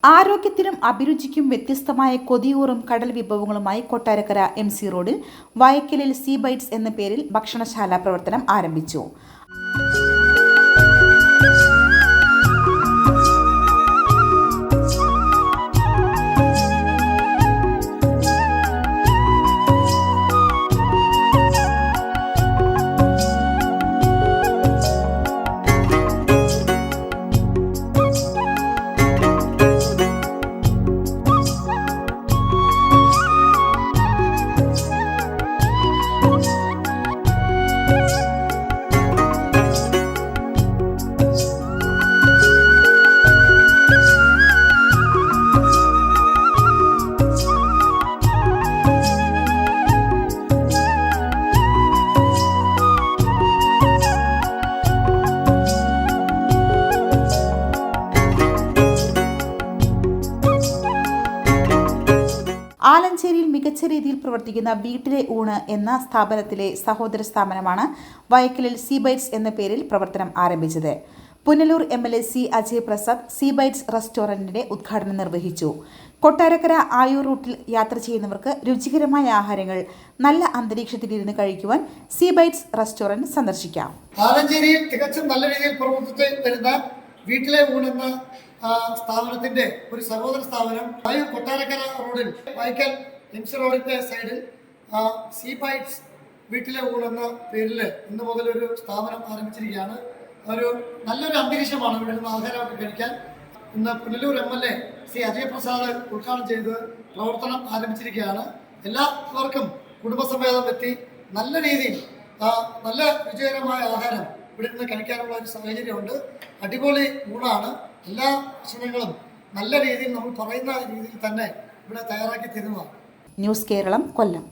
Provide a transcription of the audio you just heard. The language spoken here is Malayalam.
ആരോഗ്യത്തിനും അഭിരുചിക്കും വ്യത്യസ്തമായ കൊതിയൂറും കടൽ വിഭവങ്ങളുമായി കൊട്ടാരക്കര MC റോഡിൽ വയക്കലിൽ സീ ബൈറ്റ്സ് എന്ന പേരിൽ ഭക്ഷണശാല പ്രവർത്തനം ആരംഭിച്ചു. ആലഞ്ചേരിയിൽ മികച്ച രീതിയിൽ പ്രവർത്തിക്കുന്ന വീട്ടിലെ ഊണ് എന്ന സ്ഥാപനത്തിലെ സഹോദര സ്ഥാപനമാണ് വയക്കലിൽ സീ ബൈറ്റ്സ് എന്ന പേരിൽ പ്രവർത്തനം ആരംഭിച്ചത്. Punalur MLA C. Ajay Prasad sea bites റെസ്റ്റോറന്റിന്റെ ഉദ്ഘാടനം നിർവഹിച്ചു. കൊട്ടാരക്കര ആയൂർ റൂട്ടിൽ യാത്ര ചെയ്യുന്നവർക്ക് രുചികരമായ ആഹാരങ്ങൾ നല്ല അന്തരീക്ഷത്തിലിരുന്ന് കഴിക്കുവാൻ സീ ബൈറ്റ്സ് റെസ്റ്റോറന്റ് സന്ദർശിക്കാം. ആലഞ്ചേരിയിൽ തികച്ചും നല്ല രീതിയിൽ പ്രവർത്തിച്ച് വരുന്ന വീട്ടിലെ ഊണെന്ന സ്ഥാപനത്തിന്റെ ഒരു സഹോദര സ്ഥാപനം കൊട്ടാരക്കര റോഡിൽ വൈക്കൽ MC റോഡിന്റെ സൈഡിൽ സീ ബൈറ്റ്സ് വീട്ടിലെ ഊണെന്ന പേരിൽ ഇന്ന് മുതൽ ഒരു സ്ഥാപനം ആരംഭിച്ചിരിക്കുകയാണ്. നല്ലൊരു അന്തരീക്ഷമാണ് ഇവിടെ നിന്ന് ആഹാരമൊക്കെ കഴിക്കാൻ. ഇന്ന് പുനലൂർ MLA C. അജയ് പ്രസാദ് ഉദ്ഘാടനം ചെയ്ത് പ്രവർത്തനം ആരംഭിച്ചിരിക്കുകയാണ്. എല്ലാവർക്കും കുടുംബസമേതം എത്തി നല്ല രീതിയിൽ നല്ല രുചികരമായ ആഹാരം ഇവിടെ നിന്ന് കഴിക്കാനുള്ള ഒരു സാഹചര്യമുണ്ട്. അടിപൊളി ഊണാണ്. എല്ലാ ഭക്ഷണങ്ങളും നല്ല രീതിയിൽ നമ്മൾ പറയുന്ന രീതിയിൽ തന്നെ ഇവിടെ തയ്യാറാക്കി തരുന്നതാണ്. ന്യൂസ് കേരളം, കൊല്ലം.